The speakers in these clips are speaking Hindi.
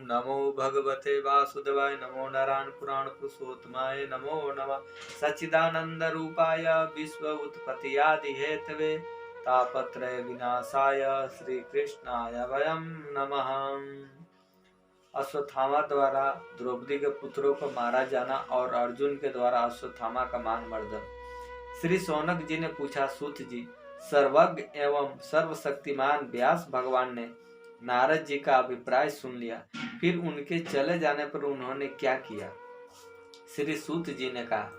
नमो भगवते वासुदेवाय, नमो नारायण पुराण पुरुषोत्तमाय नमो नमः। सच्चिदानंद रूपाय विश्व उत्पत्ति आदि हेतवे तापत्रय विनाशाय श्री कृष्णाय वयम नमः। अश्वत्थामा द्वारा द्रौपदी के पुत्रों को मारा जाना और अर्जुन के द्वारा अश्वत्थामा का मान मर्दन। श्री शौनक जी ने पूछा, सूत जी, सर्वज्ञ एवं सर्वशक्तिमान व्यास भगवान ने नारद जी का अभिप्राय सुन लिया, फिर उनके चले जाने पर उन्होंने क्या किया? श्री सूत जी ने कहा,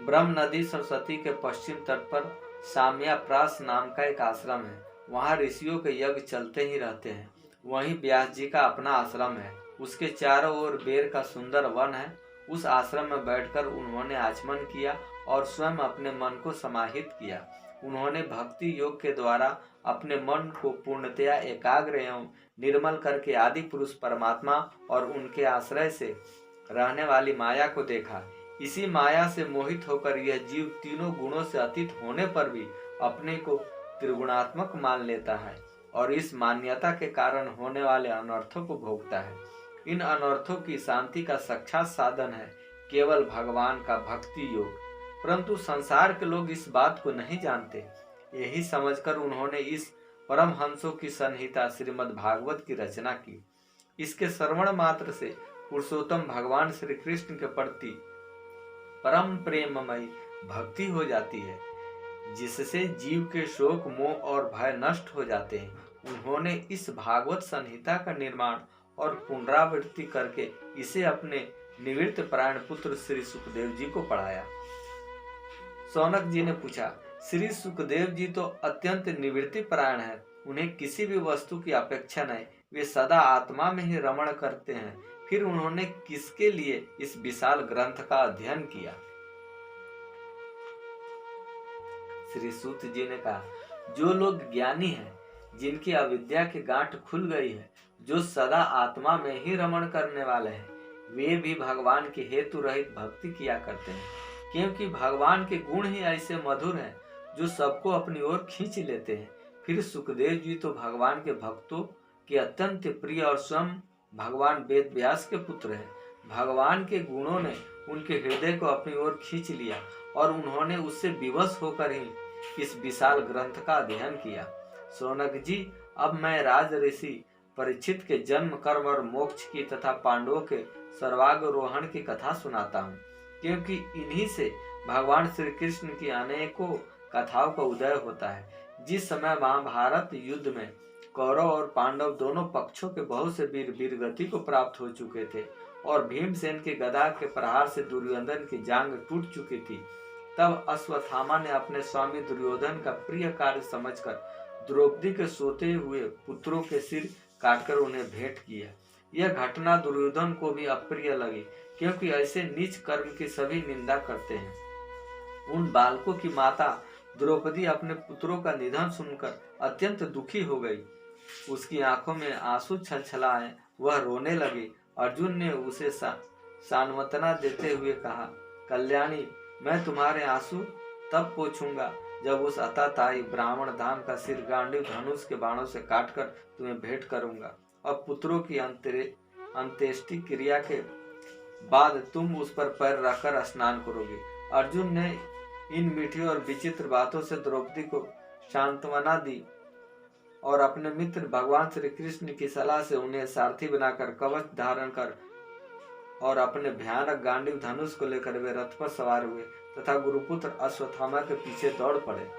ब्रह्म नदी सरस्वती के पश्चिम तट पर साम्याप्रास नाम का एक आश्रम है। वहाँ ऋषियों के यज्ञ चलते ही रहते हैं। वहीं व्यास जी का अपना आश्रम है। उसके चारों ओर बेर का सुंदर वन है। उस आश्रम में बैठकर उन्होंने आचमन किया और स्वयं अपने मन को समाहित किया। उन्होंने भक्ति योग के द्वारा अपने मन को पूर्णतया एकाग्र एवं निर्मल करके आदि पुरुष परमात्मा और उनके आश्रय से रहने वाली माया को देखा। इसी माया से मोहित होकर यह जीव तीनों गुणों से अतीत होने पर भी अपने को त्रिगुणात्मक मान लेता है और इस मान्यता के कारण होने वाले अनर्थों को भोगता है। इन अनर्थों की शांति का साक्षात साधन है केवल भगवान का भक्ति योग। परंतु संसार के लोग इस बात को नहीं जानते। यही समझकर उन्होंने इस परमहंसों की संहिता श्रीमद् भागवत की रचना की। इसके श्रवण मात्र से पुरुषोत्तम भगवान श्री कृष्ण के प्रति परम प्रेममयी भक्ति हो जाती है, जिससे जीव के शोक मोह और भय नष्ट हो जाते हैं। उन्होंने इस भागवत संहिता का निर्माण और पुनरावृत्ति करके इसे अपने निवृत्त प्राण पुत्र श्री सुखदेव जी को पढ़ाया। शौनक जी ने पूछा, श्री सुखदेव जी तो अत्यंत निवृत्ति परायण है। उन्हें किसी भी वस्तु की अपेक्षा नहीं, वे सदा आत्मा में ही रमण करते हैं। फिर उन्होंने किसके लिए इस विशाल ग्रंथ का अध्ययन किया? श्री सूत जी ने कहा, जो लोग ज्ञानी हैं, जिनकी अविद्या की गांठ खुल गई है, जो सदा आत्मा में ही रमण करने वाले हैं, वे भी भगवान की हेतु रहित भक्ति किया करते हैं, क्योंकि भगवान के गुण ही ऐसे मधुर हैं जो सबको अपनी ओर खींच लेते हैं। फिर सुखदेव जी तो भगवान के भक्तों के अत्यंत प्रिय और स्वयं भगवान वेद व्यास के पुत्र हैं। भगवान के गुणों ने उनके हृदय को अपनी ओर खींच लिया और उन्होंने उससे विवश होकर ही इस विशाल ग्रंथ का अध्ययन किया। शौनक जी, अब मैं राज ऋषि परीक्षित के जन्म, कर्म और मोक्ष की तथा पांडवों के सर्वांगरोहण की कथा सुनाता हूँ, क्योंकि इन्हीं से भगवान श्री कृष्ण की अनेकों कथाओं का उदय होता है। जिस समय महाभारत युद्ध में कौरव और पांडव दोनों पक्षों के बहुत से वीर वीरगति को प्राप्त हो चुके थे और भीमसेन के गदा के प्रहार से दुर्योधन की जांघ टूट चुकी थी, तब अश्वत्थामा ने अपने स्वामी दुर्योधन का प्रिय कार्य समझकर द्रौपदी के सोते हुए पुत्रों के सिर काटकर उन्हें भेंट किया। यह घटना दुर्योधन को भी अप्रिय लगी, क्योंकि ऐसे नीच कर्म की सभी निंदा करते हैं। उन बालकों की माता द्रौपदी अपने पुत्रों का निधन सुनकर अत्यंत दुखी हो गई। उसकी आंखों में आंसू छलछलाए, वह रोने लगी। अर्जुन ने उसे सांत्वना देते हुए कहा, कल्याणी, मैं तुम्हारे आंसू तब पोंछूंगा जब उस अताताई ब्राह्मण दाम का सिर गांडीव धनुष के बाणों से काटकर तुम्हें भेंट करूंगा और पुत्रों की अंत्येष्टि क्रिया के बाद तुम उस पर पैर रखकर स्नान करोगे। अर्जुन ने इन मीठी और विचित्र बातों से द्रौपदी को सांत्वना दी और अपने मित्र भगवान श्री कृष्ण की सलाह से उन्हें सारथी बनाकर कवच धारण कर और अपने भयानक गांडीव धनुष को लेकर वे रथ पर सवार हुए तथा गुरुपुत्र अश्वत्थामा के पीछे दौड़ पड़े।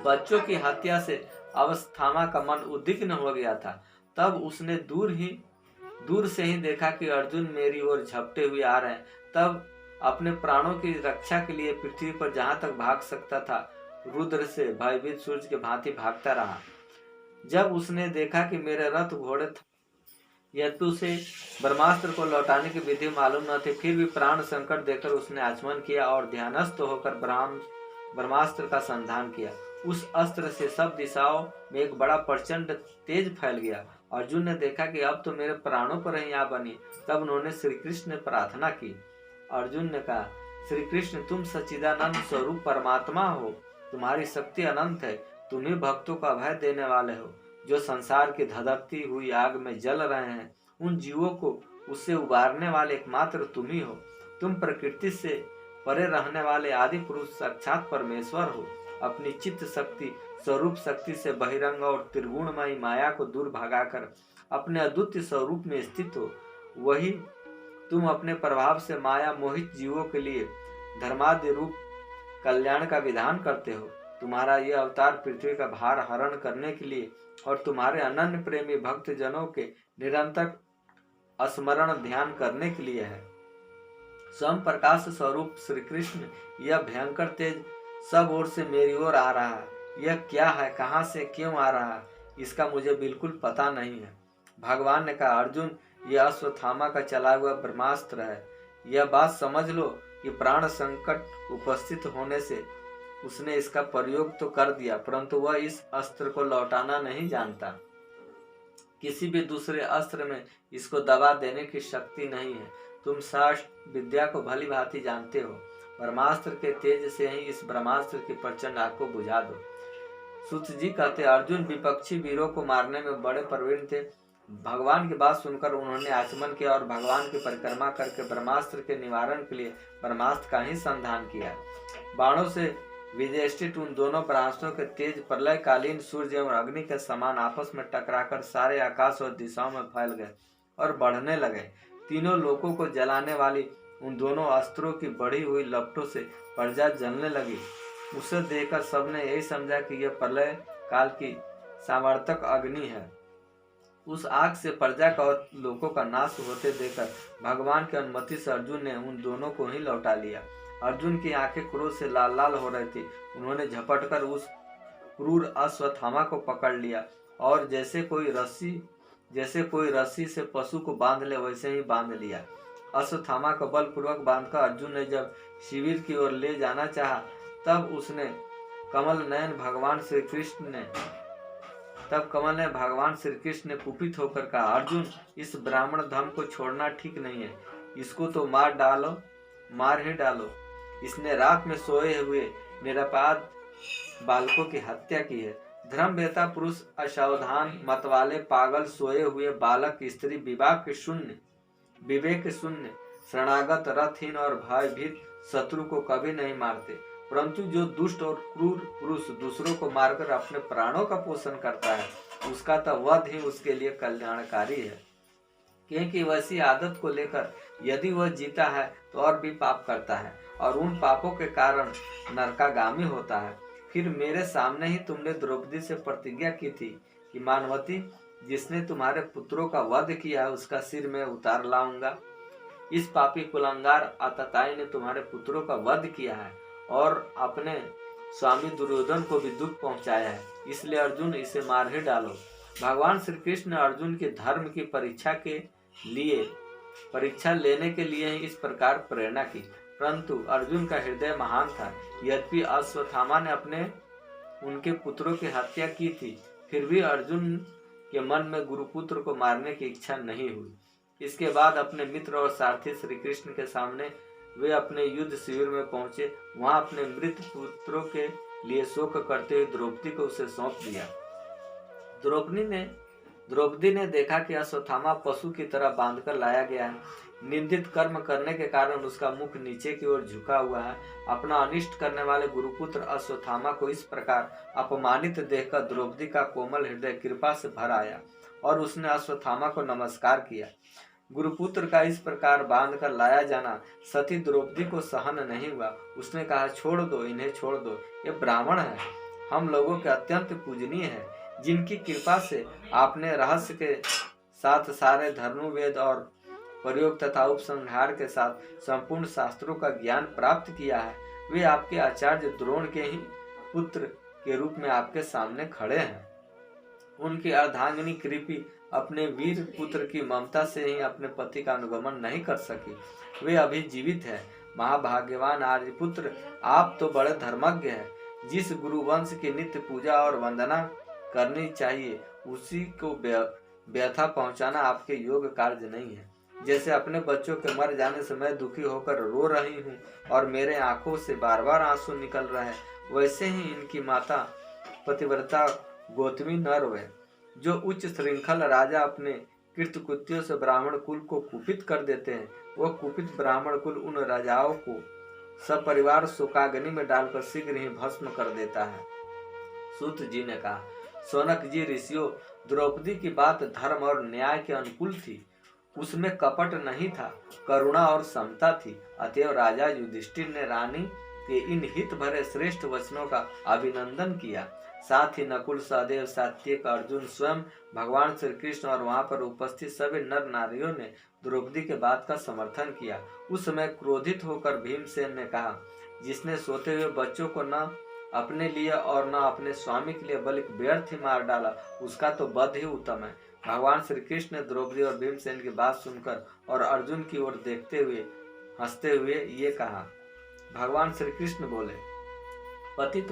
बच्चों की हत्या से अश्वत्थामा का मन उद्विग्न हो गया था। तब उसने दूर से ही देखा कि अर्जुन मेरी ओर झपटे हुए आ रहे हैं। तब अपने प्राणों की रक्षा के लिए पृथ्वी पर जहां तक भाग सकता था, रुद्र से भयभीत सूर्य के भांति भागता रहा। जब उसने देखा कि मेरे रथ घोड़े यदु से ब्रह्मास्त्र को लौटाने की विधि मालूम न थी, फिर भी प्राण संकट देखकर उसने आचमन किया और ध्यानस्थ होकर ब्रह्मास्त्र का संधान किया। उस अस्त्र से सब दिशाओं में एक बड़ा प्रचंड तेज फैल गया। अर्जुन ने देखा कि अब तो मेरे प्राणों पर ही आ बनी। तब उन्होंने श्री कृष्ण ने प्रार्थना की। अर्जुन ने कहा, श्री कृष्ण, तुम सच्चिदानंद स्वरूप परमात्मा हो, तुम्हारी शक्ति अनंत है, तुम ही भक्तों का अभय देने वाले हो। जो संसार की धधकती हुई आग में जल रहे हैं, उन जीवों को उससे उबारने वाले एकमात्र तुम ही हो। तुम प्रकृति से परे रहने वाले आदि पुरुष साक्षात परमेश्वर हो। अपनी चित्त शक्ति स्वरूप शक्ति से बहिरंग और त्रिगुणमयी माया को दूर भगाकर अपने अद्वितीय स्वरूप में स्थित हो। वही तुम अपने प्रभाव से माया मोहित जीवों के लिए धर्मादि रूप कल्याण का विधान करते हो। तुम्हारा यह अवतार पृथ्वी का भार हरण करने के लिए और तुम्हारे अनन्य प्रेमी भक्त जनों के निरंतर स्मरण ध्यान करने के लिए है। स्वयं प्रकाश स्वरूप श्री कृष्ण यह भयंकर तेज सब ओर से मेरी ओर आ रहा है। यह क्या है, कहां से क्यों आ रहा है, इसका मुझे बिल्कुल पता नहीं है। भगवान ने कहा, अर्जुन, यह अश्वत्थामा का चला हुआ ब्रह्मास्त्र है। यह बात समझ लो कि प्राण संकट उपस्थित होने से उसने इसका प्रयोग तो कर दिया, परंतु वह इस अस्त्र को लौटाना नहीं जानता। किसी भी दूसरे अस्त्र में इसको दबा देने की शक्ति नहीं है। तुम शास्त्र विद्या को भली भांति जानते हो। ब्रह्मास्त्र के तेज से ही इस ब्रह्मास्त्र की प्रचंड आग को बुझा दो। सूत जी कहते, अर्जुन विपक्षी वीरों को मारने में बड़े प्रवीण थे। भगवान की बात सुनकर उन्होंने आचमन किया और भगवान की परिक्रमा करके ब्रह्मास्त्र के निवारण के लिए ब्रह्मास्त्र का ही संधान किया। बाणों से विदेष्टित उन दोनों ब्रह्मास्त्रों के तेज प्रलयकालीन सूर्य और अग्नि के समान आपस में टकराकर सारे आकाश और दिशाओं में फैल गए और बढ़ने लगे। तीनों लोकों को जलाने वाली उन दोनों अस्त्रों की बढ़ी हुई लपटों से प्रजा जलने लगी। उसे देखकर सबने यही समझा कि यह प्रलय काल की सामर्थक अग्नि है। उस आग से प्रजा का और लोगों का नाश होते देखकर भगवान की अनुमति से अर्जुन ने उन दोनों को ही लौटा लिया। अर्जुन की आंखें क्रोध से लाल लाल हो रही थी। उन्होंने झपटकर उस क्रूर अश्वत्थामा को पकड़ लिया और जैसे कोई रस्सी से पशु को बांध ले वैसे ही बांध लिया। अश्वत्थामा को बलपूर्वक बांधकर अर्जुन ने जब शिविर की ओर ले जाना चाहा, तब कमल नयन भगवान श्री कृष्ण ने कुपित होकर कहा, अर्जुन, इस ब्राह्मण धम को छोड़ना ठीक नहीं है। इसको तो मार ही डालो। इसने रात में सोए हुए निरपराध बालकों की हत्या की है। धर्मवेता पुरुष, असावधान, मतवाले, पागल, सोए हुए बालक, स्त्री, विवेक शून्य, शरणागत, रथहीन और भयभीत शत्रु को कभी नहीं मारते, परंतु जो दुष्ट और क्रूर पुरुष दूसरों को मारकर अपने प्राणों का पोषण करता है, उसका तो वध ही उसके लिए कल्याणकारी है। क्योंकि वैसी आदत को लेकर यदि वह जीता है तो और भी पाप करता है और उन पापों के कारण नरकागामी होता है। फिर मेरे सामने ही तुमने द्रौपदी से प्रतिज्ञा की थी कि मानवती, जिसने तुम्हारे पुत्रों का वध किया है उसका सिर मैं उतार लाऊंगा। इस पापी कुलंगार आतताई ने तुम्हारे पुत्रों का वध किया है और अपने स्वामी दुर्योधन को भी दुख पहुंचाया है, इसलिए अर्जुन इसे मार ही डालो। भगवान श्री कृष्ण ने अर्जुन के धर्म की परीक्षा लेने के लिए ही इस प्रकार प्रेरणा की, परंतु अर्जुन का हृदय महान था। यद्यपि अश्वत्थामा ने उनके पुत्रों की हत्या की थी, फिर भी अर्जुन के मन में गुरुपुत्र को मारने की इच्छा नहीं हुई। इसके बाद अपने मित्र और सारथी श्री कृष्ण के सामने वे अपने युद्ध शिविर में पहुंचे। वहां अपने मृत पुत्रों के लिए शोक करते हुए द्रौपदी को उसे सौंप दिया। द्रौपदी ने देखा कि अश्वत्थामा पशु की तरह बांधकर लाया गया है। निंदित कर्म करने के कारण उसका मुख नीचे की ओर झुका हुआ है। अपना अनिष्ट करने वाले गुरुपुत्र अश्वत्थामा को इस प्रकार अपमानित देखकर द्रौपदी का कोमल हृदय कृपा से भर आया और उसने अश्वत्थामा को नमस्कार किया। गुरुपुत्र का इस प्रकार बांध कर लाया जाना सती द्रौपदी को सहन नहीं हुआ। उसने कहा, छोड़ दो, इन्हें छोड़ दो, ये ब्राह्मण है, हम लोगों के अत्यंत पूजनीय है, जिनकी कृपा से आपने रहस्य के साथ सारे धर्मवेद और प्रयोग तथा उपसंहार के साथ संपूर्ण शास्त्रों का ज्ञान प्राप्त किया है। वे आपके आचार्य द्रोण के ही पुत्र के रूप में आपके सामने खड़े हैं। उनकी अर्धांगिनी कृपी अपने वीर पुत्र की ममता से ही अपने पति का अनुगमन नहीं कर सकी। वे अभी जीवित है। महाभाग्यवान आर्यपुत्र, आप तो बड़े धर्मज्ञ हैं। जिस गुरु वंश की नित्य पूजा और वंदना करनी चाहिए, उसी को व्यथा पहुंचाना आपके योग कार्य नहीं है। जैसे अपने बच्चों के मर जाने से मैं दुखी होकर रो रही हूँ और मेरे आंखों से बार बार आंसू निकल रहे हैं, वैसे ही इनकी माता पतिव्रता गौतमी न रोए। जो उच्च श्रृंखल राजा अपने कृतकृत्यों से ब्राह्मण कुल को कुपित कर देते हैं, वह कुपित ब्राह्मण कुल उन राजाओं को सपरिवार शोकाग्नि में डालकर शीघ्र ही भस्म कर देता है। सूत जी ने कहा, शौनक जी ऋषियों, द्रौपदी की बात धर्म और न्याय के अनुकूल थी, उसमें कपट नहीं था, करुणा और समता थी। अतएव राजा युधिष्ठिर ने रानी के इन हित भरे श्रेष्ठ वचनों का अभिनंदन किया। साथ ही नकुल, सहदेव, सात्यक, अर्जुन, स्वयं भगवान श्री कृष्ण और वहां पर उपस्थित सभी नर नारियों ने द्रौपदी के बात का समर्थन किया। उस समय क्रोधित होकर भीमसेन ने कहा, जिसने सोते हुए बच्चों को न अपने लिए और न अपने स्वामी के लिए बल्कि व्यर्थ ही मार डाला, उसका तो वध ही उत्तम है। भगवान श्री कृष्ण ने द्रौपदी और भीमसेन की बात सुनकर और अर्जुन की ओर देखते हुए हंसते हुए ये कहा। भगवान श्री कृष्ण बोले, पतित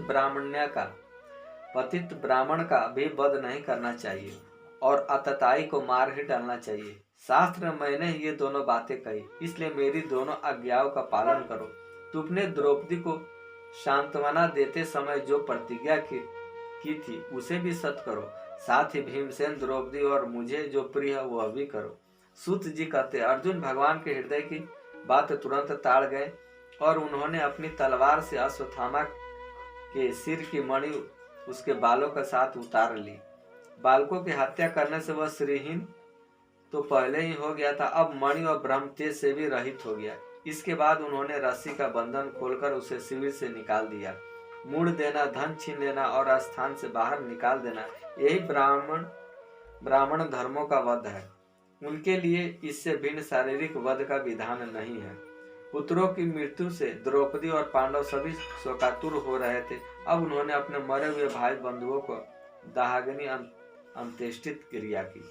ब्राह्मण का भी वध नहीं करना चाहिए और अतताई को मार ही डालना चाहिए। शास्त्र में मैंने ये दोनों बातें कही, इसलिए मेरी दोनों आज्ञाओं का पालन करो। तुमने द्रौपदी को सांत्वना देते समय जो प्रतिज्ञा की थी उसे भी सत्य करो। साथ ही भीमसेन, द्रौपदी और मुझे जो प्रिय है वह भी करो। सूत जी कहते, अर्जुन भगवान के हृदय की बात तुरंत ताड़ गए और उन्होंने अपनी तलवार से अश्वत्थामा के सिर की मणि उसके बालों के साथ उतार ली। बालकों की हत्या करने से वह श्रीहीन तो पहले ही हो गया था, अब मणि और ब्रह्म तेज से भी रहित हो गया। इसके बाद उन्होंने रस्सी का बंधन खोलकर उसे शिविर से निकाल दिया। मुड़ देना, धन छीन लेना और स्थान से बाहर निकाल देना, यही ब्राह्मण धर्मों का वध है। उनके लिए इससे भिन्न शारीरिक वध का विधान नहीं है। पुत्रों की मृत्यु से द्रौपदी और पांडव सभी शोकातुर हो रहे थे। अब उन्होंने अपने मरे हुए भाई बंधुओं को दाहाग्नि अंत्येष्टि क्रिया की।